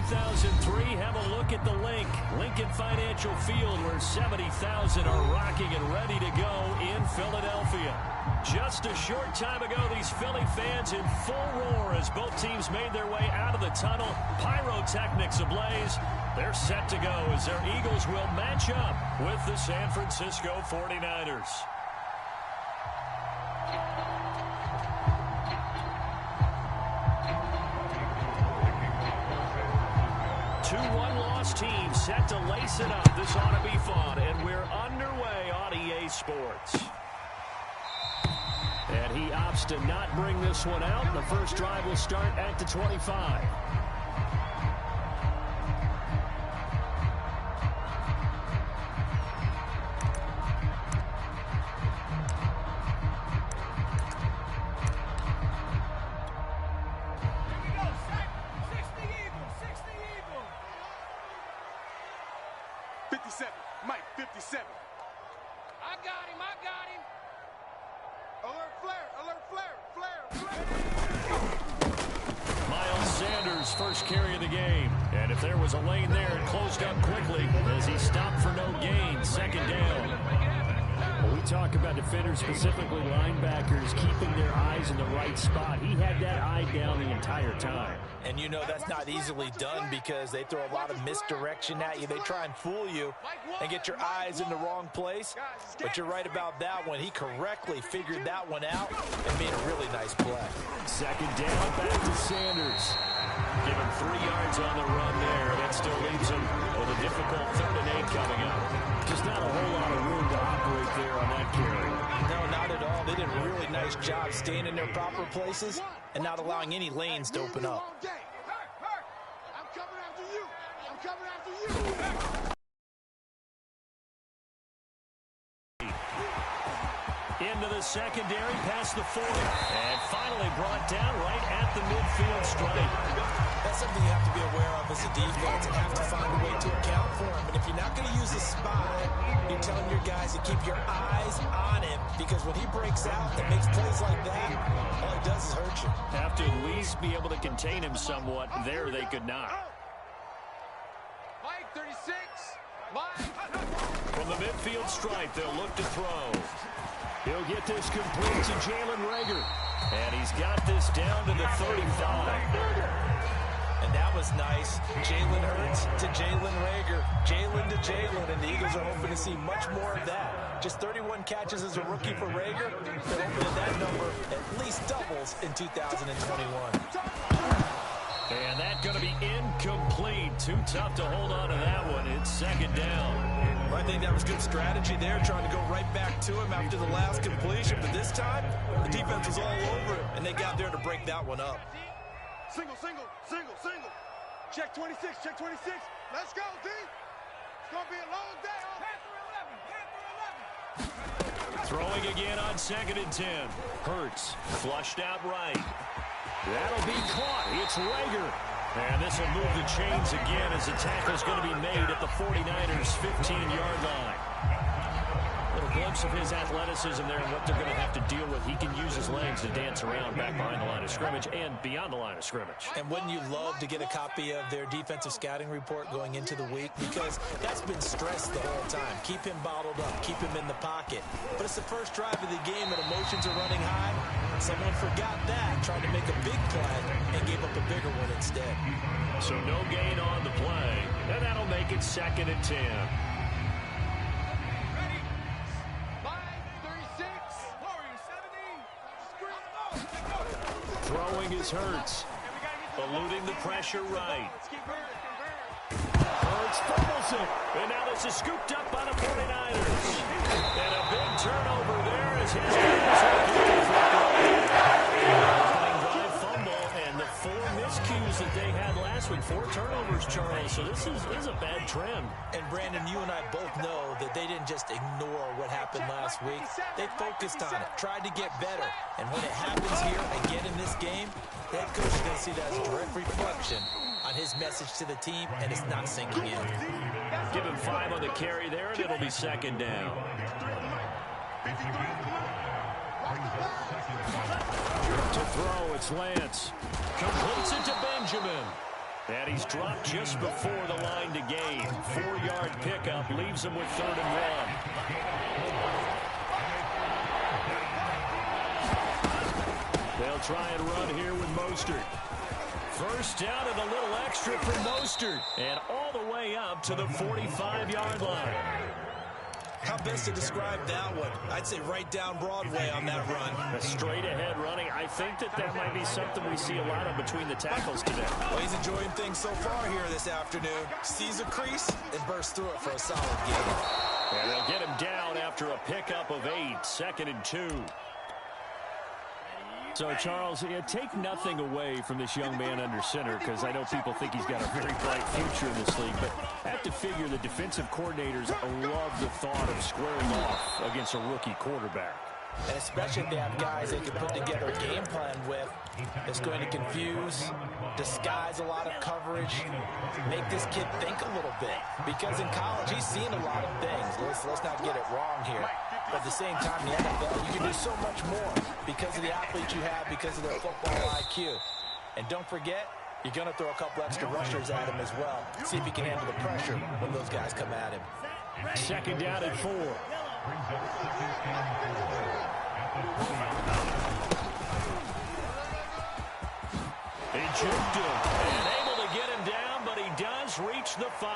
2003, have a look at the Lincoln Financial Field, where 70,000 are rocking and ready to go in Philadelphia. Just a short time ago, these Philly fans in full roar as both teams made their way out of the tunnel. Pyrotechnics ablaze. They're set to go as their Eagles will match up with the San Francisco 49ers. 2-1 loss team set to lace it up. This ought to be fun, and we're underway on EA Sports. And he opts to not bring this one out. The first drive will start at the 25. Mike, 57. I got him. Alert flare. Miles Sanders' first carry of the game. And if there was a lane there, it closed up quickly as he stopped for no gain. Second down. Well, we talk about defenders, specifically linebackers, keeping their eyes in the right spot. He had that eye down the entire time. And you know that's not easily done because they throw a lot of misdirection at you. They try and fool you and get your eyes in the wrong place. But you're right about that one. He correctly figured that one out and made a really nice play. Second down, back to Sanders. Give him 3 yards on the run there. That still leaves him with a difficult 3rd and 8 coming up. Just not a whole lot of room to operate there on that carry. No, not at all. They did a really nice job staying in their proper places and not allowing any lanes to open up. I'm coming after you. Into the secondary, past the 40, and finally brought down right at the midfield stripe. That's something you have to be aware of as a defense and have to find a way to account for him. And if you're not going to use a spy, you're telling your guys to keep your eyes on him, because when he breaks out and makes plays like that, all he does is hurt you. Have to at least be able to contain him somewhat. There they could not. Mike, 36. Mike. From the midfield stripe, they'll look to throw. He'll get this complete to Jalen Reagor. And he's got this down to the 35. And that was nice. Jalen Hurts to Jalen Reagor. Jalen to Jalen. And the Eagles are hoping to see much more of that. Just 31 catches as a rookie for Reagor. They're hoping that number at least doubles in 2021. And that's going to be incomplete. Too tough to hold on to that one. It's second down. I think that was good strategy there, trying to go right back to him after the last completion. But this time, the defense was all over it, and they got there to break that one up. Single. Check 26. Let's go, D. It's going to be a long day. Panther 11. Throwing again on 2nd and 10. Hurts flushed out right. That'll be caught. It's Reagor. And this will move the chains again as the tackle's going to be made at the 49ers' 15-yard line. A little glimpse of his athleticism there and what they're going to have to deal with. He can use his legs to dance around back behind the line of scrimmage and beyond the line of scrimmage. And wouldn't you love to get a copy of their defensive scouting report going into the week? Because that's been stressed the whole time. Keep him bottled up. Keep him in the pocket. But it's the first drive of the game and emotions are running high. Someone forgot that, tried to make a big play, and gave up a bigger one instead. So no gain on the play, and that'll make it 2nd and 10. Ready. 36. Warriors 17. Throwing is Hurts. Eluding the pressure right. Hurts fumbles it. And now this is scooped up by the 49ers. And a big turnover there as his guys are fumble, and the 4 miscues that they had last week. 4 turnovers, Charles. So this is a bad trend. And Brandon, you and I both know that they didn't just ignore what happened last week. They focused on it, tried to get better. And when it happens here again in this game, the head coach is going to see that as a direct reflection on his message to the team, and it's not sinking in. Give him 5 on the carry there, and it'll be 2nd down. To throw, it's Lance. Completes it to Benjamin. And he's dropped just before the line to gain. 4-yard pickup leaves him with 3rd and 1. They'll try and run here with Mostert. First down and a little extra for Mostert. And all the way up to the 45-yard line. How best to describe that one? I'd say right down Broadway on that run. A straight-ahead running. I think that might be something we see a lot of between the tackles today. Well, he's enjoying things so far here this afternoon. Sees a crease and bursts through it for a solid game. And they'll get him down after a pickup of 8, 2nd and 2. So, Charles, take nothing away from this young man under center, because I know people think he's got a very bright future in this league, but I have to figure the defensive coordinators love the thought of squaring off against a rookie quarterback. And especially if they have guys they can put together a game plan with that's going to confuse, disguise a lot of coverage, make this kid think a little bit. Because in college, he's seen a lot of things. Let's not get it wrong here. But at the same time, in the NFL, you can do so much more because of the athletes you have, because of their football IQ. And don't forget, you're going to throw a couple extra rushers at him as well. See if he can handle the pressure when those guys come at him. 2nd down and 4. He juked him and able to get him down, but he does reach the 5.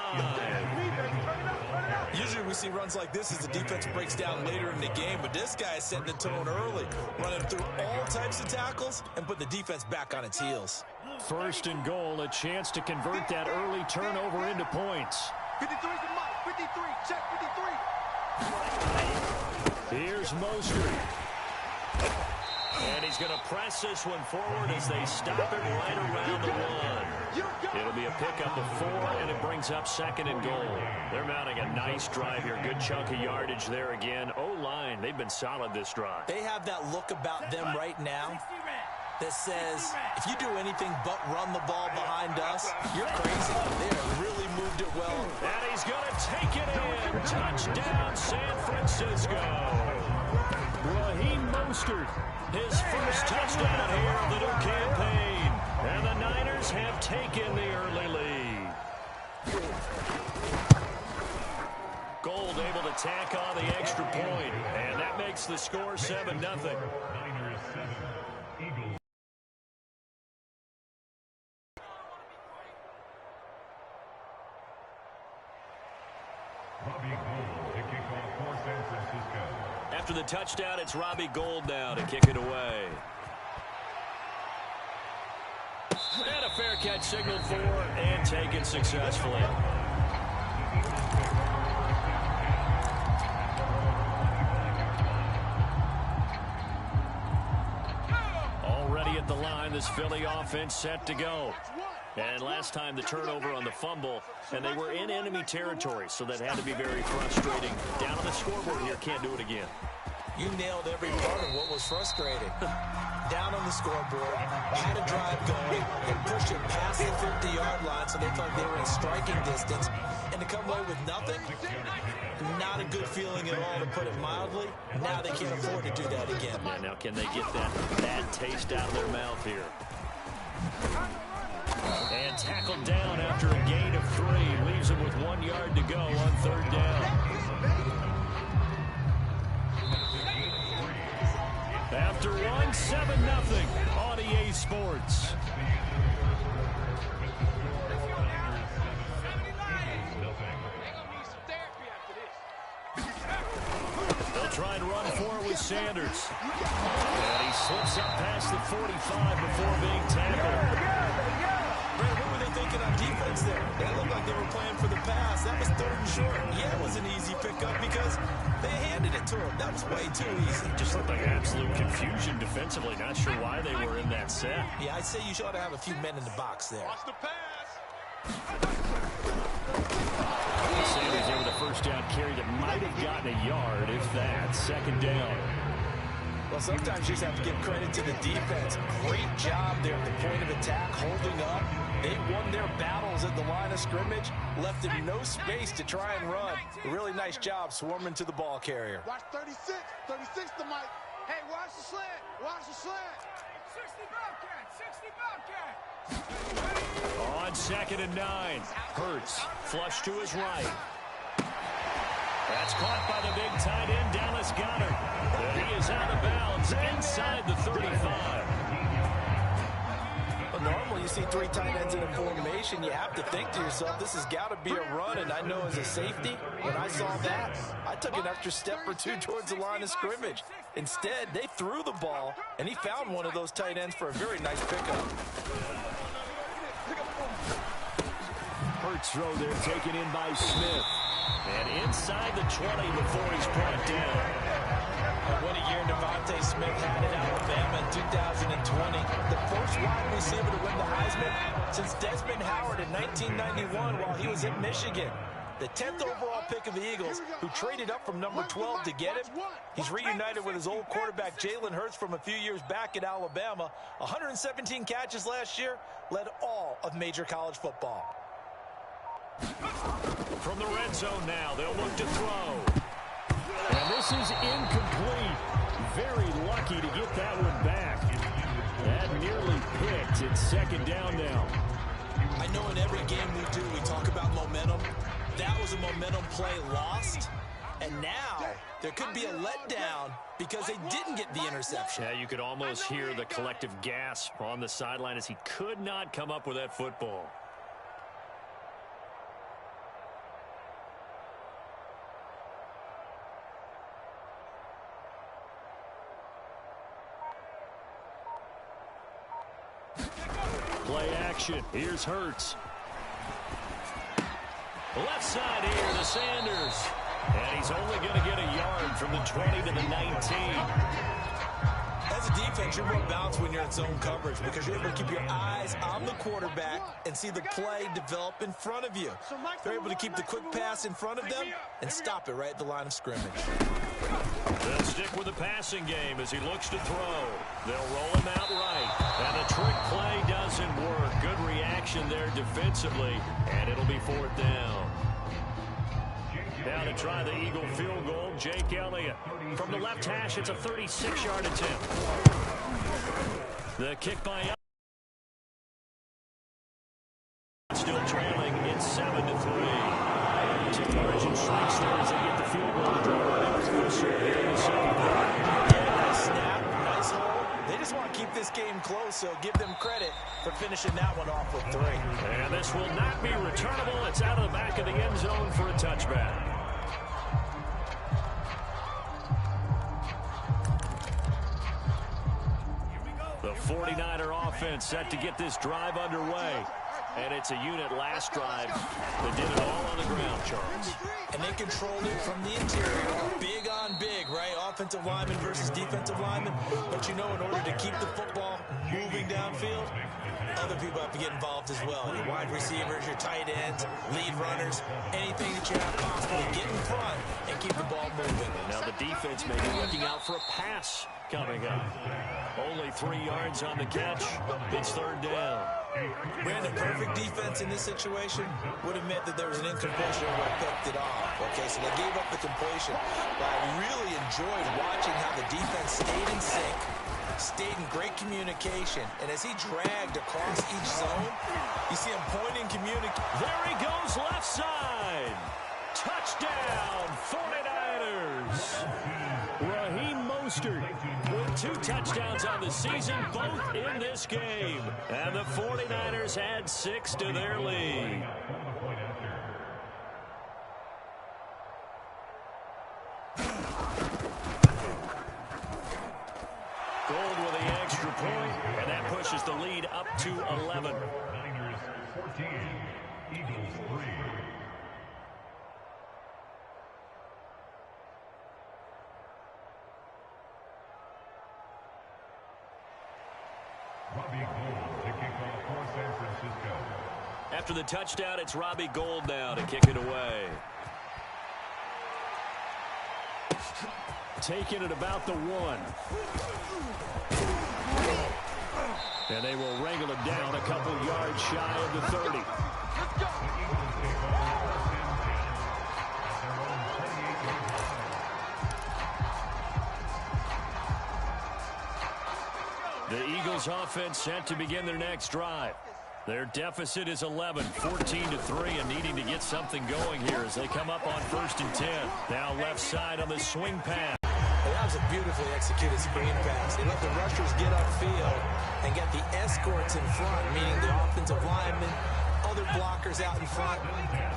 Usually we see runs like this as the defense breaks down later in the game, but this guy is setting the tone early, running through all types of tackles and put the defense back on its heels. 1st and goal, a chance to convert that early turnover into points. 53's the mark. 53. Check 53. Here's Mostert. And he's going to press this one forward as they stop it right around the 1. It'll be a pickup of 4, and it brings up 2nd and goal. They're mounting a nice drive here. Good chunk of yardage there again. O-line, they've been solid this drive. They have that look about them right now that says, if you do anything but run the ball behind us, you're crazy. They have really moved it well. And he's going to take it in. Touchdown, San Francisco. Raheem Mostert, his first touchdown here of the new campaign. And the Niners have taken the early lead. Gold able to tack on the extra point, and that makes the score 7-0. After the touchdown, it's Robbie Gould now to kick it away. And a fair catch signaled for and taken successfully. Already at the line, this Philly offense set to go. And last time the turnover on the fumble, and they were in enemy territory, so that had to be very frustrating. Down on the scoreboard here, can't do it again. You nailed every part of what was frustrating. Down on the scoreboard, had a drive going, and pushed it past the 50-yard line so they felt they were in striking distance. And to come away with nothing, not a good feeling at all, to put it mildly. Now they can't afford to do that again. Yeah, now can they get that bad taste out of their mouth here? And tackled down after a gain of 3. Leaves him with 1 yard to go on 3rd down. After 1, 7-0 on EA Sports. They'll try and run for it with Sanders. And he slips up past the 45 before being tackled. Brad, what were they thinking on defense there? It looked like they were playing for the pass. That was 3rd and short. Yeah, it was an easy pickup because they handed it to him. That was way too easy. Just looked like absolute confusion defensively. Not sure why they were in that set. Yeah, I'd say you ought to have a few men in the box there. Watch the pass. Sanders there with a first down carry that might have gotten a yard, if that. 2nd down. Well, sometimes you just have to give credit to the defense. Great job there at the point of attack, holding up. They won their battles at the line of scrimmage, left them no space to try and run. A really nice job swarming to the ball carrier. Watch 36. 36 the mic. Hey, watch the slant. Watch the slant. 60 Bobcat. 60 Bobcat. On 2nd and 9. Hurts, flush to his right. That's caught by the big tight end, Dallas Goedert. And he is out of bounds inside the 35. Well, normally you see 3 tight ends in a formation. You have to think to yourself, this has got to be a run. And I know as a safety, when I saw that, I took an extra step or 2 towards the line of scrimmage. Instead, they threw the ball, and he found one of those tight ends for a very nice pickup. Hurts throw there, taken in by Smith. And inside the 20 before he's brought down. And what a year Devontae Smith had at Alabama in 2020. The first wide receiver to win the Heisman since Desmond Howard in 1991 while he was at Michigan. The 10th overall pick of the Eagles, who traded up from number 12 to get him. He's reunited with his old quarterback Jalen Hurts from a few years back at Alabama. 117 catches last year, led all of major college football. From the red zone now, they'll look to throw. And this is incomplete. Very lucky to get that one back. That nearly picked. It's 2nd down now. I know in every game we do, we talk about momentum. That was a momentum play lost. And now there could be a letdown because they didn't get the interception. Yeah, you could almost hear the collective gasp on the sideline as he could not come up with that football. Play action. Here's Hurts. Left side here to Sanders. And he's only going to get a yard from the 20 to the 19. As a defense, you're more balanced when you're in zone coverage because you're able to keep your eyes on the quarterback and see the play develop in front of you. You're able to keep the quick pass in front of them and stop it right at the line of scrimmage. They'll stick with the passing game as he looks to throw. They'll roll him out right. And the trick play doesn't work. Good reaction there defensively. And it'll be 4th down. Now to try the Eagle field goal, Jake Elliott. From the left hash, it's a 36-yard attempt. The kick by Elliott. Still trailing, it's 7-3. Margin shrinks there as they get the field goal to draw it closer here in the second quarter. Nice snap, nice hole. They just want to keep this game close, so give them credit for finishing that one off with 3. And this will not be returnable. It's out of the back of the end zone for a touchback. The 49er offense set to get this drive underway. And it's a unit last drive that did it all on the ground, Charles. And they controlled it from the interior. Big on big, right? Offensive lineman versus defensive lineman. But you know, in order to keep the football moving downfield, other people have to get involved as well. Your wide receivers, your tight ends, lead runners, anything that you have possible to get in front and keep the ball moving. Now the defense may be looking out for a pass coming up. Only 3 yards on the catch. It's 3rd down. Brandon, perfect defense in this situation would have meant that there was an incompletion and would have picked it off. Okay, so they gave up the completion. But I really enjoyed watching how the defense stayed in sync, stayed in great communication, and as he dragged across each zone, you see him pointing, communicating. There he goes, left side. Touchdown, 49ers. Raheem Mostert with 2 touchdowns on the season, both in this game. And the 49ers add 6 to their lead. Gold with the extra point, and that pushes the lead up to 11. Niners 14, Eagles 3. Robbie Gould to kick off for San Francisco. After the touchdown, it's Robbie Gould now to kick it away. Taking it about the 1. And they will wrangle it down a couple yards shy of the 30. The Eagles offense set to begin their next drive. Their deficit is 11, 14-3, and needing to get something going here as they come up on 1st and 10. Now left side on the swing pass. That was a beautifully executed screen pass. They let the rushers get upfield and get the escorts in front, meaning the offensive linemen, other blockers out in front,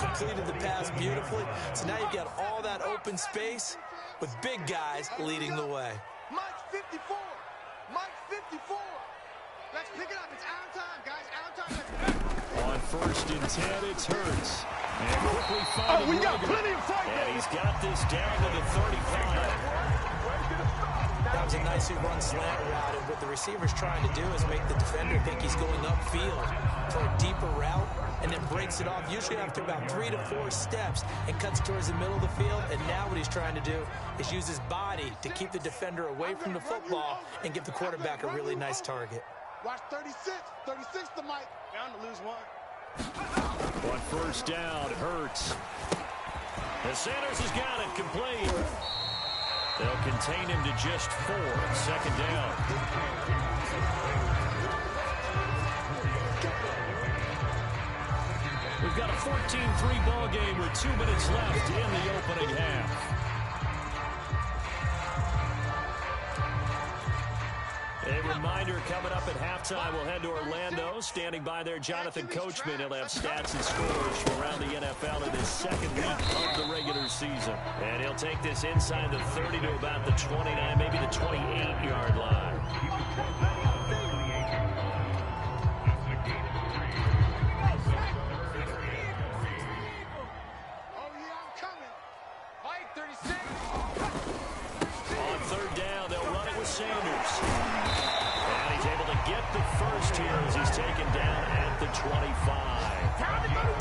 completed the pass beautifully. So now you've got all that open space with big guys leading the way. Mike 54. Mike 54. Let's pick it up. It's out time, guys. Out time. On 1st and 10, it's Hurts. And quickly finding we got plenty of fight. And he's got this down to the 35. That was a nicely run slant route, and what the receiver's trying to do is make the defender think he's going upfield for a deeper route, and then breaks it off, usually after about 3 to 4 steps, and cuts towards the middle of the field. And now what he's trying to do is use his body to keep the defender away from the football and give the quarterback a really nice target. Watch 36. 36 to Mike. Down to lose one. On 1st down, Hurts. And Sanders has got it complete. They'll contain him to just 4. 2nd down. We've got a 14-3 ball game with 2 minutes left in the opening half. A reminder, coming up at halftime, we'll head to Orlando. Standing by there, Jonathan Coachman. He'll have stats and scores from around the NFL in his 2nd week of the regular season. And he'll take this inside the 30 to about the 29, maybe the 28-yard line. Oh, yeah, I'm coming. Mike 36. On 3rd down, they'll run it with Sanders. And he's able to get the first here as he's taken down at the 25.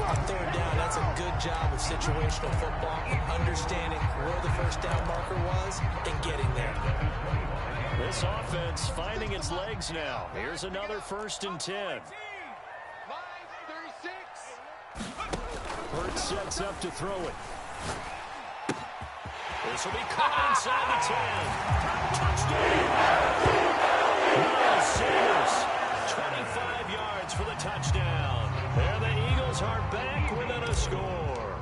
On 3rd down, that's a good job of situational football, understanding where the 1st down marker was and getting there. This offense finding its legs now. Here's another 1st and 10. Mike 36. Hurts sets up to throw it. This will be caught inside the 10. Touchdown! Miles Sanders, 25 yards for the touchdown. And the Eagles are back within a score.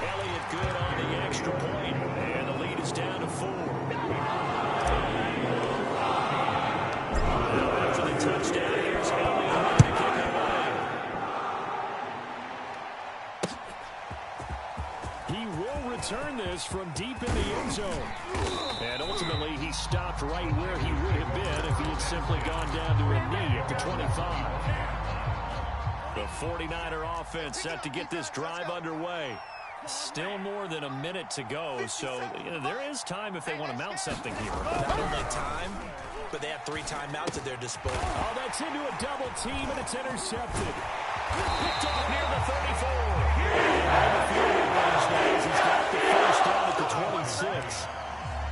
Elliott good on the extra point, and the lead is down to 4. Now after the touchdown, here's Elliott to kick it away. He will return this from deep in the end zone. And ultimately, he stopped right where he would have been if he had simply gone down to a knee at the 25. The 49er offense set to get this drive underway. Still more than a minute to go, so there is time if they want to mount something here. Not only time, but they have 3 timeouts at their disposal. Oh, that's into a double team, and it's intercepted. Picked off near the 34. And the field goal range now as he's got the first down at the 26.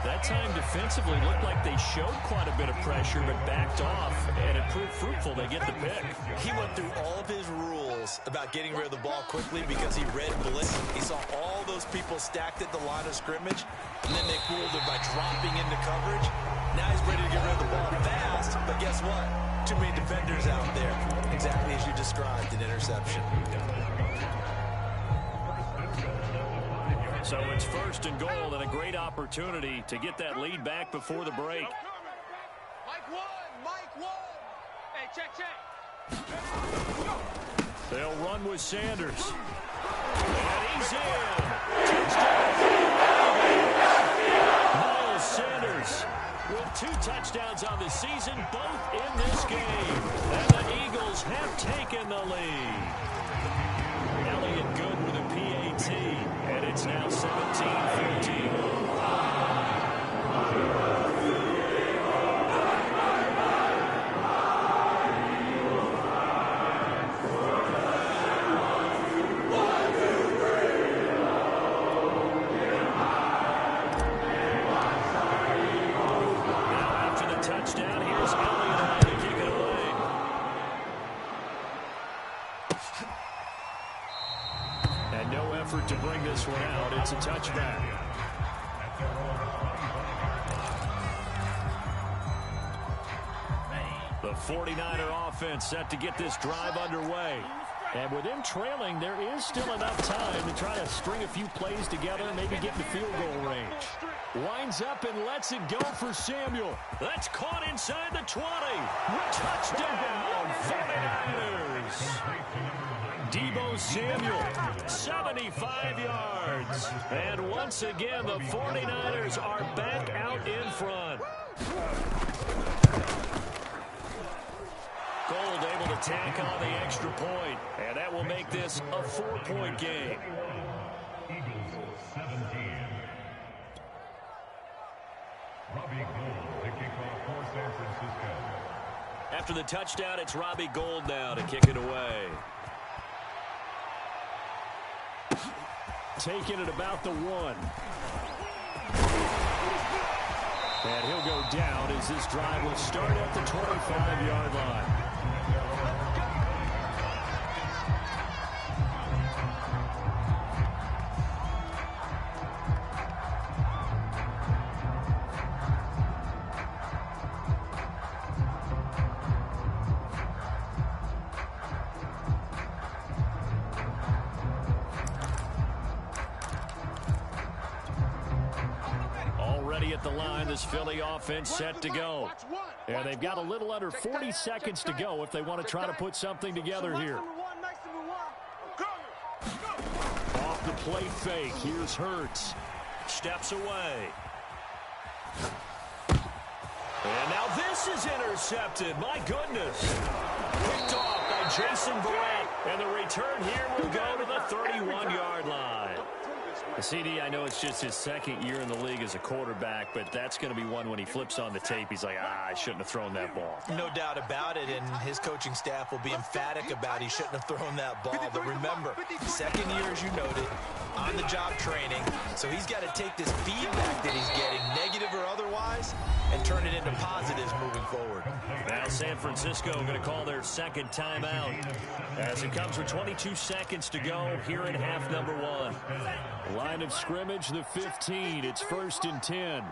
That time defensively looked like they showed quite a bit of pressure, but backed off, and it proved fruitful. They get the pick. He went through all of his rules about getting rid of the ball quickly because he read blitz. He saw all those people stacked at the line of scrimmage, and then they fooled him by dropping into coverage. Now he's ready to get rid of the ball fast, but guess what? Too many defenders out there. Exactly as you described, an interception. So it's 1st and goal, and a great opportunity to get that lead back before the break. Mike 1. Mike 1. Hey, check. They'll run with Sanders. And he's in. Touchdown. Miles Sanders with 2 touchdowns on the season, both in this game. And the Eagles have taken the lead. Elliott good with a PAT, and it's now 17-15. To bring this one out, it's a touchback. 49er offense set to get this drive underway. And with them trailing, there is still enough time to try to string a few plays together and maybe get in the field goal range. Winds up and lets it go for Samuel. That's caught inside the 20. Touchdown, 49ers. Deebo Samuel, 75 yards. And once again, the 49ers are back out in front. Gold able to tack on the extra point, and that will make this a 4-point game. Eagles 17. Robbie Gould to kick off for San Francisco. After the touchdown, it's Robbie Gould now to kick it away. Taking it about the 1. And he'll go down as this drive will start at the 25-yard line. At the line, this Philly offense set to go. And they've got a little under 40 seconds to go if they want to try to put something together here. Off the play fake. Here's Hurts. Steps away. And now this is intercepted. My goodness. Picked off by Jason Barrett. And the return here will go to the 31-yard line. CD, I know it's just his second year in the league as a quarterback, but that's going to be one when he flips on the tape. He's like, I shouldn't have thrown that ball. No doubt about it, and his coaching staff will be emphatic about he shouldn't have thrown that ball. But remember, second year, as you noted, on-the-job training, so he's got to take this feedback that he's getting, negative or otherwise, and turn it into positives moving forward. Now San Francisco going to call their second timeout as it comes with 22 seconds to go here in half number 1. Line of scrimmage, the 15. It's 1st and 10.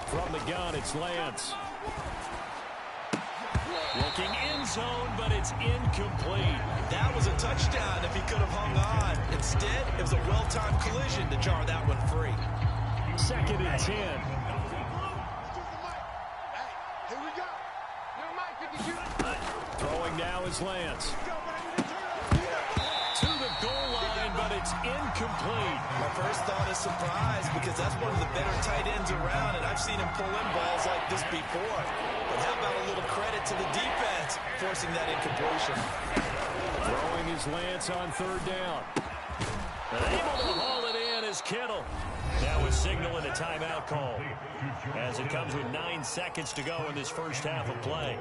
From the gun, it's Lance. Looking end zone, but it's incomplete. That was a touchdown if he could have hung on. Instead, it was a well-timed collision to jar that one free. 2nd and 10. Throwing now is Lance. To the goal line, but it's incomplete. My first thought is surprise because that's one of the better tight ends around, and I've seen him pull in balls like this before. But how about a little credit to the defense forcing that incompletion? Throwing is Lance on 3rd down. And able to haul it in is Kittle. Now a signal and a timeout call as it comes with 9 seconds to go in this first half of play.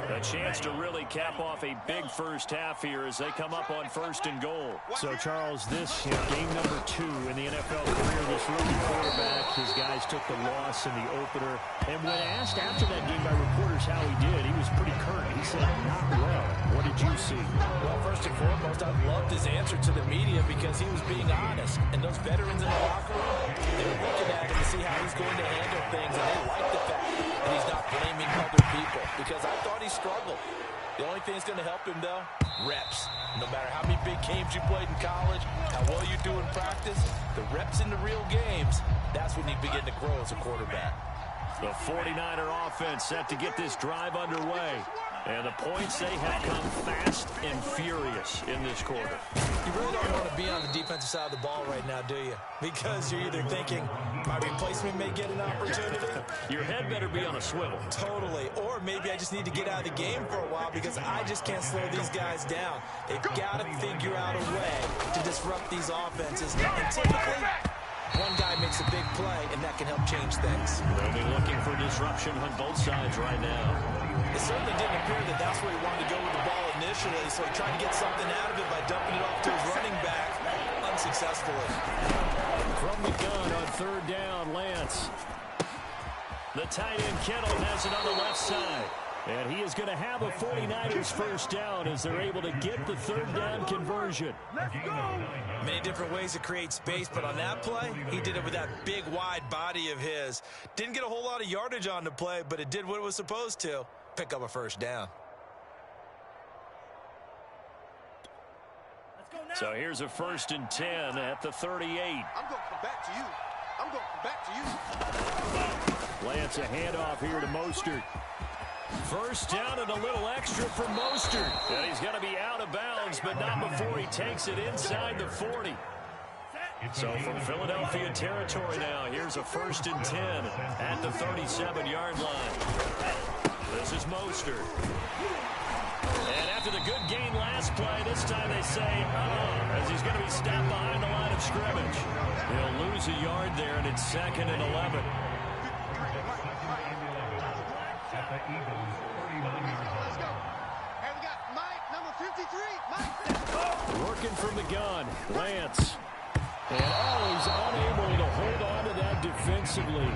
A chance to really cap off a big first half here as they come up on 1st and goal. So, Charles, this game number 2 in the NFL career, this rookie quarterback, his guys took the loss in the opener. And when asked after that game by reporters how he did, he was pretty curt. He said, not well. What did you see? Well, first and foremost, I loved his answer to the media because he was being honest. And those veterans in the locker room, they were looking at him to see how he's going to handle things, and they like the fact that he's not blaming other people because I thought he struggled. The only thing that's going to help him, though, reps. No matter how many big games you played in college, how well you do in practice, the reps in the real games, that's when you begin to grow as a quarterback. The 49er offense set to get this drive underway. And the points, they have come fast and furious in this quarter. You really don't want to be on the defensive side of the ball right now, do you? Because you're either thinking, my replacement may get an opportunity. Your head better be on a swivel. Totally. Or maybe I just need to get out of the game for a while because I just can't slow these guys down. They've got to figure out a way to disrupt these offenses. And typically, one guy makes a big play, and that can help change things. They'll be looking for disruption on both sides right now. It certainly didn't appear that that's where he wanted to go with the ball initially, so he tried to get something out of it by dumping it off to his running back unsuccessfully. From the gun on 3rd down, Lance. The tight end Kittle has it on the left side. And he is going to have a 49ers first down as they're able to get the third down conversion. Let's go! Many different ways to create space, but on that play, he did it with that big, wide body of his. Didn't get a whole lot of yardage on the play, but it did what it was supposed to. Pick up a first down. So here's a 1st and 10 at the 38. I'm going to come back to you. I'm going to come back to you. Lance a handoff here to Mostert. First down and a little extra for Mostert. And he's going to be out of bounds, but not before he takes it inside the 40. So from Philadelphia territory now, here's a 1st and 10 at the 37-yard line. This is Mostert. And after the good gain last play, this time they say, as he's going to be stopped behind the line of scrimmage. He'll lose a yard there, and it's 2nd and 11. Let's go. And we got Mike, number 53. Mike. Working from the gun, Lance. And he's unable to hold on to that defensively. A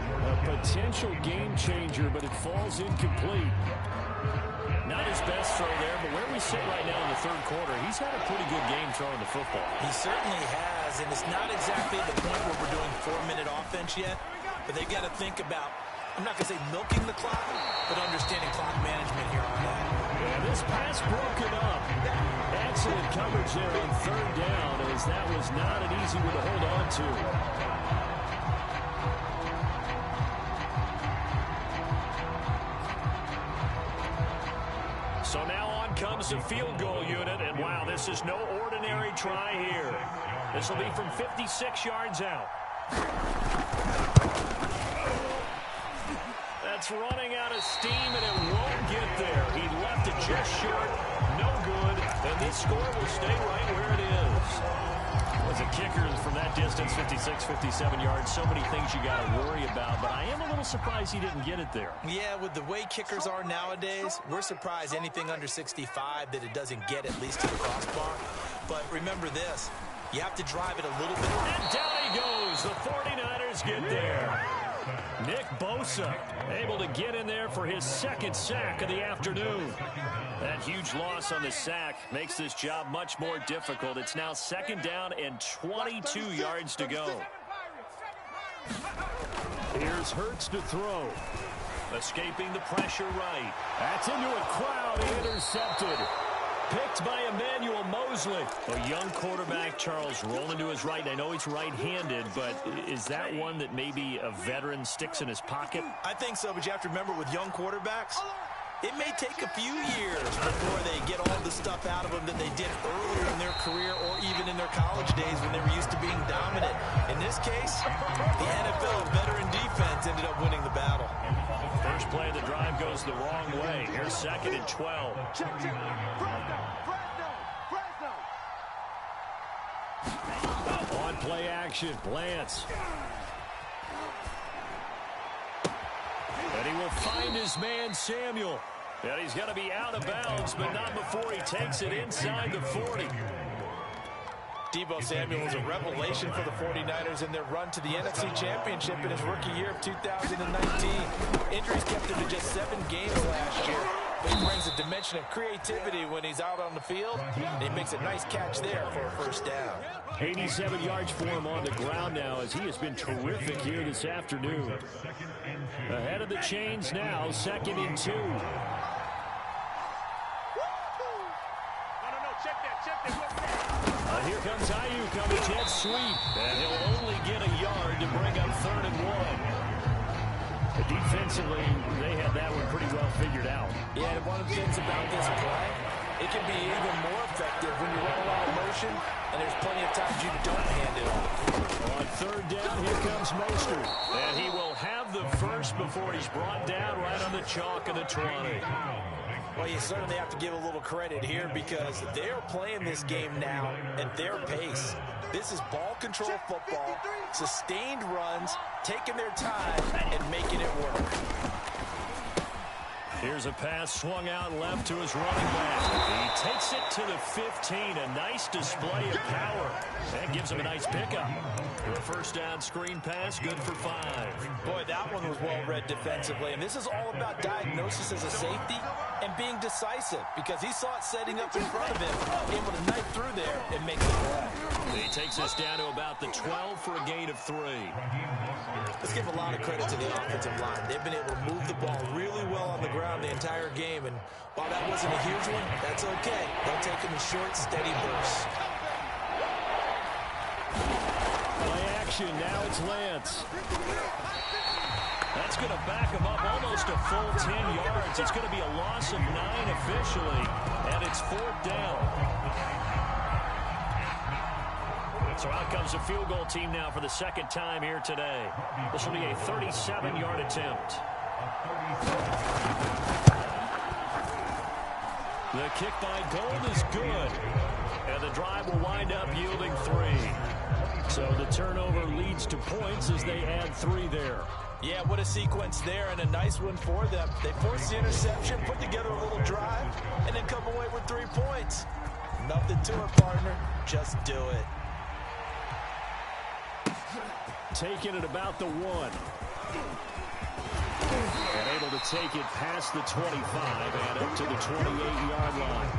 potential game changer, but it falls incomplete. Not his best throw there, but where we sit right now in the third quarter, he's had a pretty good game throwing the football. He certainly has, and it's not exactly at the point where we're doing 4-minute offense yet, but they've got to think about, I'm not going to say milking the clock, but understanding clock management here on that. And this pass broken up. Excellent coverage there on third down, as that was not an easy one to hold on to. So now on comes the field goal unit, and wow, this is no ordinary try here. This will be from 56 yards out. That's running out of steam, and it won't get there. He left it just short, no good, and this score will stay right where it is. As a kicker from that distance, 56, 57 yards, so many things you got to worry about, but I am a little surprised he didn't get it there. Yeah, with the way kickers are nowadays, we're surprised anything under 65 that it doesn't get at least to the crossbar. But remember this, you have to drive it a little bit. And down he goes. The 49ers get there. Nick Bosa able to get in there for his 2nd sack of the afternoon. That huge loss on the sack makes this job much more difficult. It's now 2nd down and 22 yards to go. Here's Hurts to throw. Escaping the pressure right. That's into a crowd. Intercepted. Picked by Emmanuel Mosley. A young quarterback, Charles, rolling to his right. And I know he's right-handed, but is that one that maybe a veteran sticks in his pocket? I think so, but you have to remember with young quarterbacks, it may take a few years before they get all the stuff out of them that they did earlier in their career or even in their college days when they were used to being dominant. In this case, the NFL veteran defense ended up winning the battle. First play of the drive goes the wrong way. Here's 2nd and 12. Check. Fresno. On play action, Lance. And he will find his man, Samuel. And he's going to be out of bounds, but not before he takes it inside the 40. Deebo Samuel is a revelation for the 49ers in their run to the NFC Championship in his rookie year of 2019. Injuries kept him to just 7 games last year, but he brings a dimension of creativity when he's out on the field, and he makes a nice catch there for a first down. 87 yards for him on the ground now, as he has been terrific here this afternoon. Ahead of the chains now, 2nd and 2. Here comes Ayuk on the jet sweep, and he'll only get a yard to bring up 3rd and 1. Defensively, they had that one pretty well figured out. Yeah, and one of the things about this play, it can be even more effective when you run a lot of motion, and there's plenty of times you don't hand it off. On 3rd down, here comes Mostert, and he will have the first before he's brought down right on the chalk of the 20. Well, you certainly have to give a little credit here because they're playing this game now at their pace. This is ball control football, sustained runs, taking their time, and making it work. Here's a pass swung out left to his running back. He takes it to the 15. A nice display of power. That gives him a nice pickup. For a first down screen pass, good for 5. Boy, that one was well read defensively. And this is all about diagnosis as a safety and being decisive, because he saw it setting up in front of him, able to knife through there and make the play. He takes us down to about the 12 for a gain of 3. Let's give a lot of credit to the offensive line. They've been able to move the ball really well on the ground the entire game, and while that wasn't a huge one, that's okay. They'll take them in short, steady bursts. Play action, now it's Lance. That's going to back him up almost a full 10 yards. It's going to be a loss of 9 officially, and it's 4th down. So out comes the field goal team now for the second time here today. This will be a 37-yard attempt. The kick by Gold is good, and the drive will wind up yielding 3. So the turnover leads to points as they add 3 there. Yeah, what a sequence there, and a nice one for them. They forced the interception, put together a little drive, and then come away with 3 points. Nothing to it, partner. Just do it. Taking it about the 1. And able to take it past the 25 and up to the 28-yard line.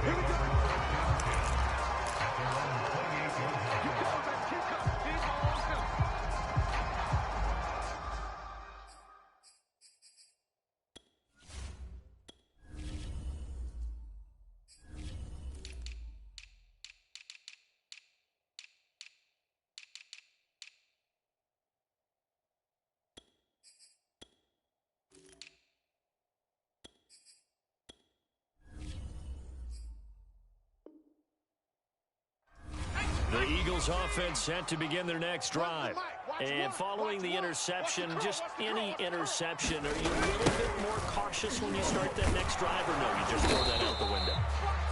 The Eagles offense set to begin their next drive. And following the interception, just any interception, are you a little bit more cautious when you start that next drive, or no, you just throw that out the window?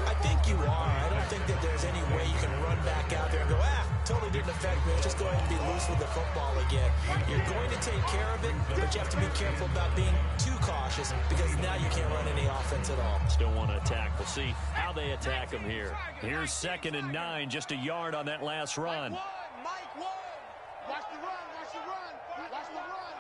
I think you are. I don't think that there's any way you can run back out there and go, totally didn't affect me. Just go ahead and be loose with the football again. You're going to take care of it, but you have to be careful about being too cautious, because now you can't run any offense at all. Still want to attack. We'll see how they attack them here. Here's 2nd and 9, just a yard on that last run. Mike 1. Watch the run, watch the run, watch the run.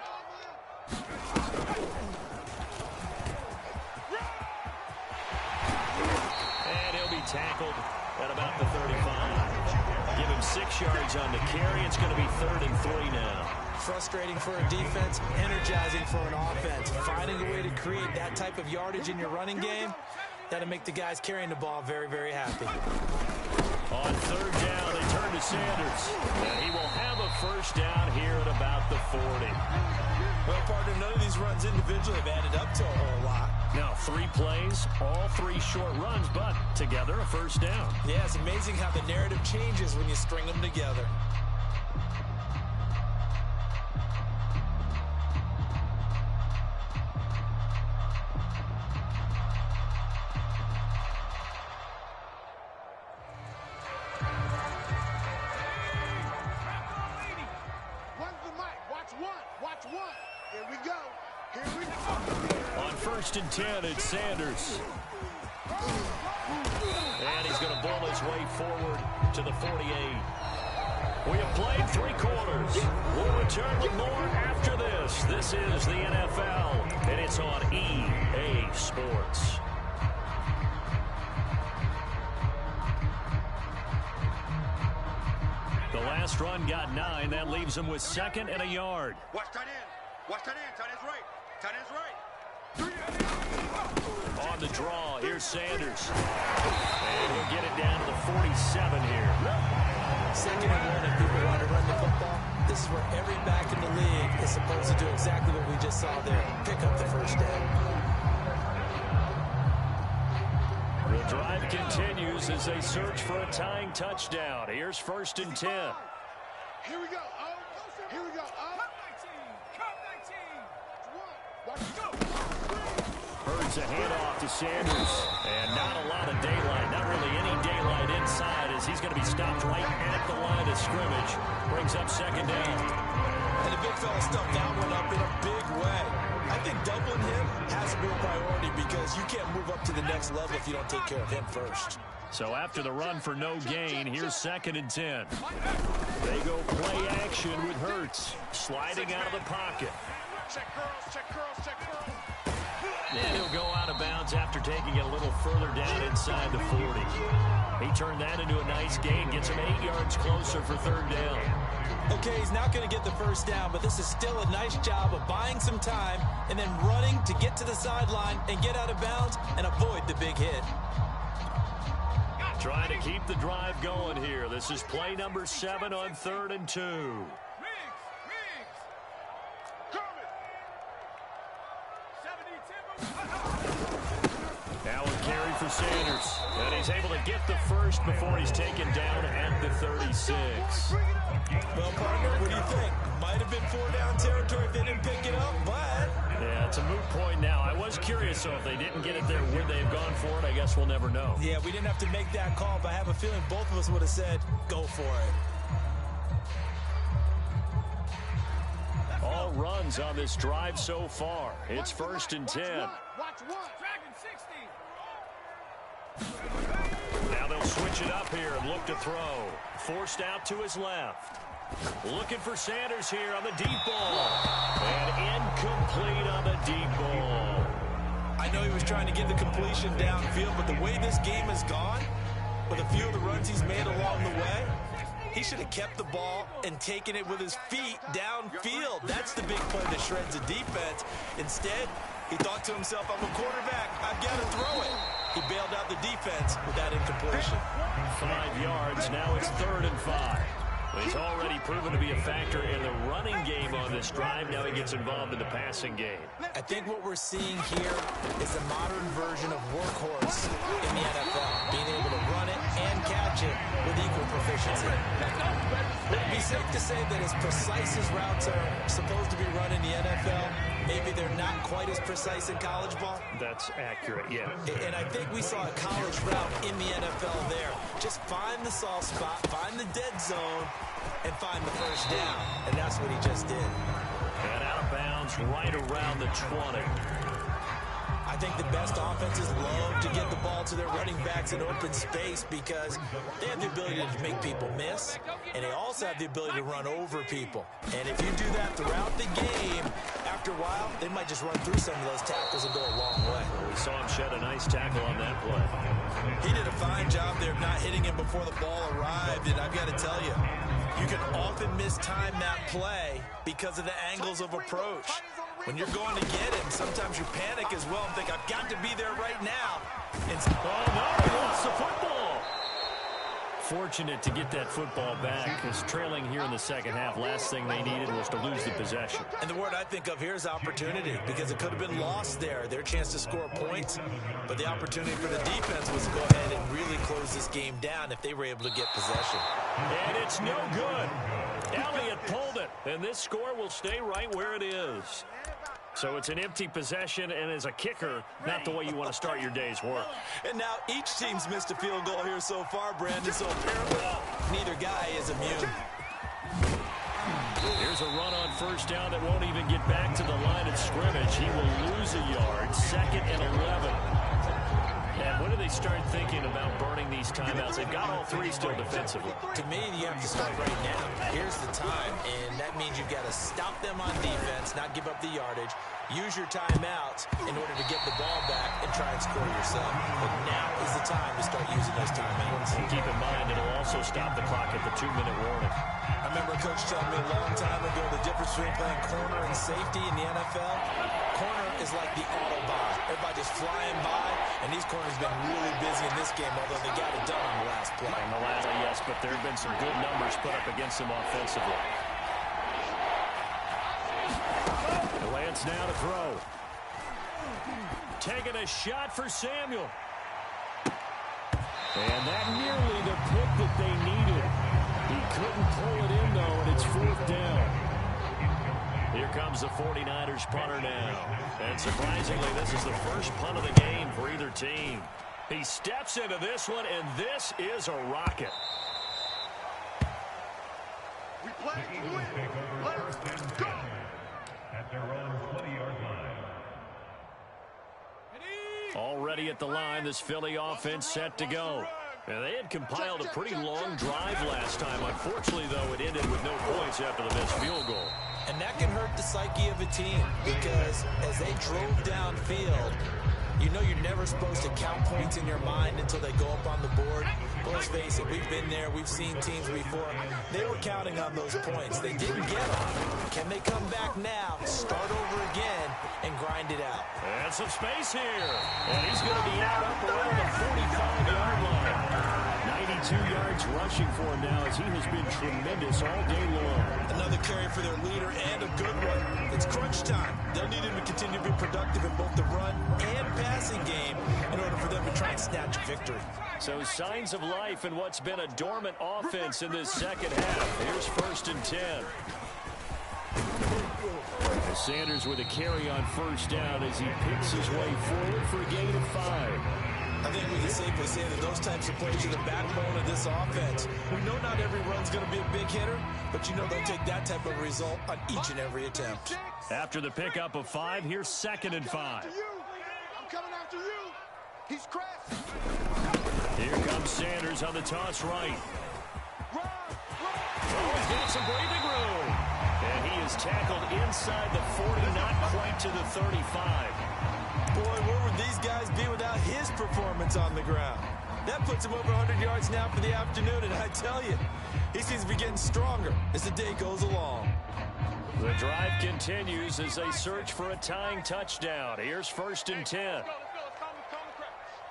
And he'll be tackled at about the 35. Give him 6 yards on the carry. It's going to be 3rd and 3 now. Frustrating for a defense, energizing for an offense. Finding a way to create that type of yardage in your running game, that'll make the guys carrying the ball very, very happy. On 3rd down, they turn to Sanders. And he will have a first down here at about the 40. Well, partner, none of these runs individually have added up to a whole lot. Now 3 plays, all 3 short runs, but together a first down. Yeah, it's amazing how the narrative changes when you string them together. Here we go. Here we go. On 1st and 10, it's Sanders. And he's going to bull his way forward to the 48. We have played 3 quarters. We'll return with more after this. This is the NFL, and it's on EA Sports. The last run got 9. That leaves him with 2nd and a yard. Watch tight end. Watch tight end. Tight end's right. Tight end's right. On the draw, here's Sanders. And he'll get it down to the 47 here. 2nd and 1, if people want to run the football, this is where every back in the league is supposed to do exactly what we just saw there. Pick up the first down. The drive continues as they search for a tying touchdown. Here's 1st and 10. Here we go. Oh, here we go. Oh. Hurts a handoff to Sanders. And not a lot of daylight. Not really any daylight inside as he's going to be stopped right at the line of scrimmage. Brings up 2nd down. And the big fella stuffed that one up in a big way. I think doubling him has to be a priority because you can't move up to the next level if you don't take care of him first. So after the run for no gain, here's 2nd and 10. They go play action with Hurts. Sliding out of the pocket. Check curls, check curls, check curls. And he'll go out of bounds after taking it a little further down inside the 40. He turned that into a nice gain, gets him 8 yards closer for 3rd down. Okay, he's not going to get the first down, but this is still a nice job of buying some time and then running to get to the sideline and get out of bounds and avoid the big hit. Trying to keep the drive going here. This is play number 7 on 3rd and 2. Now a carry for Sanders. And he's able to get the first before he's taken down at the 36. Well, partner, what do you think? Might have been 4-down territory if they didn't pick it up, but... Yeah, it's a moot point now. I was curious, so if they didn't get it there, would they have gone for it? I guess we'll never know. Yeah, we didn't have to make that call, but I have a feeling both of us would have said, go for it. All runs on this drive so far. It's 1st and 10. Watch one. Dragon 60. Now they'll switch it up here and look to throw. Forced out to his left. Looking for Sanders here on the deep ball. And incomplete on the deep ball. I know he was trying to get the completion downfield, but the way this game has gone, with a few of the runs he's made along the way, he should have kept the ball and taken it with his feet downfield. That's the big play that shreds the defense. Instead, he thought to himself, I'm a quarterback. I've got to throw it. He bailed out the defense with that incompletion. 5 yards. Now it's 3rd and 5. He's already proven to be a factor in the running game on this drive. Now he gets involved in the passing game. I think what we're seeing here is a modern version of workhorse in the NFL, being able to run it and catch it with equal proficiency. Would it be safe to say that as precise as routes are supposed to be run in the NFL, maybe they're not quite as precise in college ball? That's accurate, yeah. And I think we saw a college route in the NFL there. Just find the soft spot, find the dead zone, and find the first down. And that's what he just did. And out of bounds right around the 20. I think the best offenses love to get the ball to their running backs in open space because they have the ability to make people miss, and they also have the ability to run over people. And if you do that throughout the game, after a while, they might just run through some of those tackles and go a long way. We saw him shed a nice tackle on that play. He did a fine job there of not hitting him before the ball arrived, and I've got to tell you, you can often mistime that play because of the angles of approach. When you're going to get him, sometimes you panic as well and think, I've got to be there right now. Oh, no, he lost the football. Fortunate to get that football back, because trailing here in the second half, last thing they needed was to lose the possession. And the word I think of here is opportunity, because it could have been lost there. Their chance to score points, but the opportunity for the defense was to go ahead and really close this game down if they were able to get possession. And it's no good. Elliott pulled it, and this score will stay right where it is. So it's an empty possession, and as a kicker, not the way you want to start your day's work. And now each team's missed a field goal here so far, Brandon, so apparently neither guy is immune. Here's a run on first down that won't even get back to the line of scrimmage. He will lose a yard, 2nd and 11. And when do they start thinking about burning these timeouts? They've got all three still defensively. To me, you have to start right now. Here's the time, and that means you've got to stop them on defense, not give up the yardage, use your timeouts in order to get the ball back and try and score yourself. But now is the time to start using those timeouts. And keep in mind, it'll also stop the clock at the 2-minute warning. I remember Coach telling me a long time ago the difference between playing corner and safety in the NFL. Corner is like the Autobahn. Everybody just flying by, and these corners have been really busy in this game, although they got it done on the last play. On the last, yes, but there have been some good numbers put up against them offensively. Lance now to throw. Taking a shot for Samuel. And that nearly the pick that they needed. He couldn't pull it in, though, and it's 4th down. Here comes the 49ers punter now. And surprisingly, this is the first punt of the game for either team. He steps into this one, and this is a rocket. We play to win. ready at the line. This Philly offense set to go. And they had compiled a pretty long drive last time. Unfortunately, though, it ended with no points after the missed field goal. And that can hurt the psyche of a team because as they drove downfield, you know you're never supposed to count points in your mind until they go up on the board. But let's face it, we've been there. We've seen teams before. They were counting on those points. They didn't get them. Can they come back now, start over again, and grind it out? And some space here. And he's going to be out up around the 45-yard line. 92 yards rushing for him now as he has been tremendous all day long. Another carry for their leader and a good one. It's crunch time. They'll need him to continue to be productive in both the run and passing game in order for them to try and snatch a victory. So signs of life in what's been a dormant offense in this second half. Here's 1st and 10. Sanders with a carry on 1st down as he picks his way forward for a gain of 5. I think we can safely say that those types of plays are the backbone of this offense. We know not every run's going to be a big hitter, but you know they'll take that type of result on each and every attempt. After the pickup of 5, here's 2nd and 5. I'm coming after you. He's crashed. Here comes Sanders on the toss right. Oh, he's got some breathing room. And he is tackled inside the 40, not quite to the 35. Boy, where would these guys be without his performance on the ground? That puts him over 100 yards now for the afternoon, and I tell you, he seems to be getting stronger as the day goes along. The drive continues as they search for a tying touchdown. Here's 1st and 10. Let's go.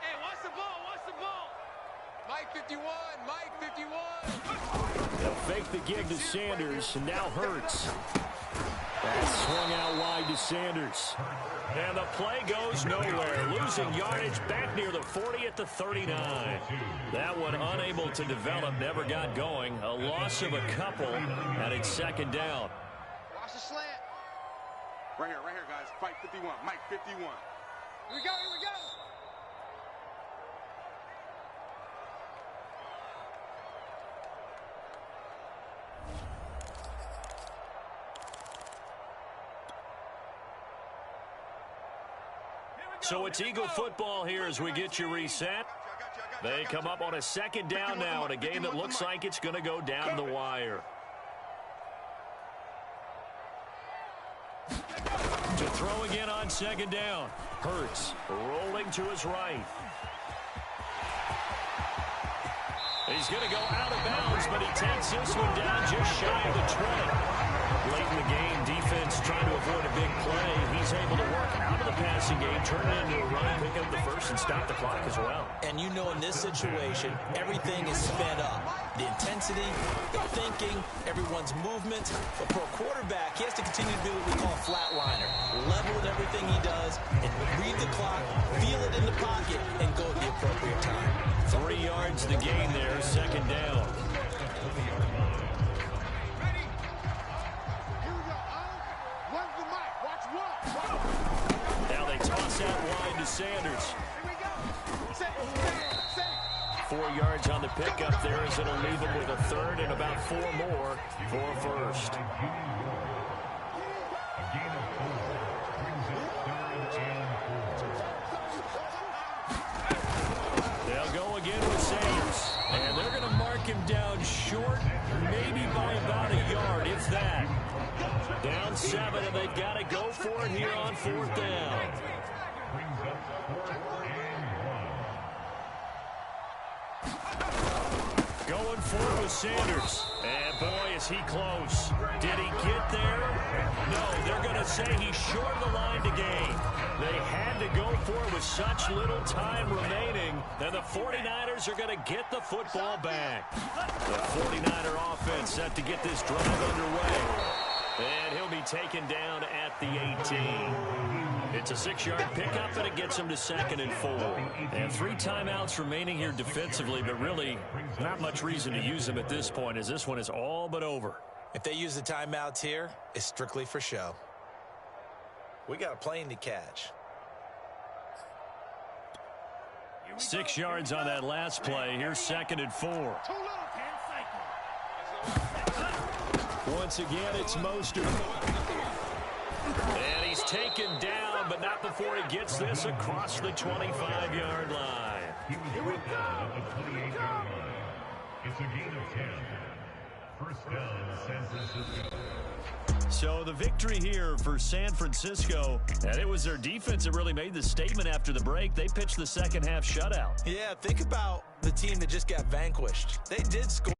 Hey, what's the ball? Mike 51, Mike 51. They'll fake the gig to Sanders, and now Hurts. That's swung out wide to Sanders. And the play goes nowhere. Losing yardage back near the 40 at the 39. That one unable to develop, never got going. A loss of a couple, and it's 2nd down. Watch the slant. Right here, guys. Fight 51. Mike 51. Here we go. So it's Eagle football here as we get you reset. They come up on a 2nd down now in a game that looks like it's going to go down the wire. To throw again on 2nd down. Hurts rolling to his right. He's going to go out of bounds, but he takes this one down just shy of the 20. Late in the game, defense trying to avoid a big play. He's able to work out of the passing game, turn it into a run, pick up the first, and stop the clock as well. And you know in this situation, everything is sped up. The intensity, the thinking, everyone's movement. But for a quarterback, he has to continue to be what we call a flatliner. Level with everything he does, and read the clock, feel it in the pocket, and go at the appropriate time. 3 yards to gain there, 2nd down. Now they toss out wide to Sanders. 4 yards on the pickup there as it'll leave him with a 3rd and about 4 more for a 1st. They'll go again with Sanders. And they're going to mark him down short, maybe by about a yard, if that. Down 7, and they've got to go for it here on 4th down. Going for it with Sanders. And boy, is he close. Did he get there? No, they're going to say he's short of the line to gain. They had to go for it with such little time remaining, and the 49ers are going to get the football back. The 49er offense set to get this drive underway. And he'll be taken down at the 18. It's a 6-yard pickup, and it gets him to 2nd and 4. And 3 timeouts remaining here defensively, but really not much reason to use them at this point, as this one is all but over. If they use the timeouts here, it's strictly for show. We got a plane to catch. 6 yards on that last play. Here's 2nd and 4. Once again, it's Mostert. And he's taken down, but not before he gets this across the 25-yard line. He was brought down at the 28-yard line. It's a gain of 10. First down, San Francisco. So the victory here for San Francisco, and it was their defense that really made the statement after the break. They pitched the second half shutout. Yeah, think about the team that just got vanquished. They did score.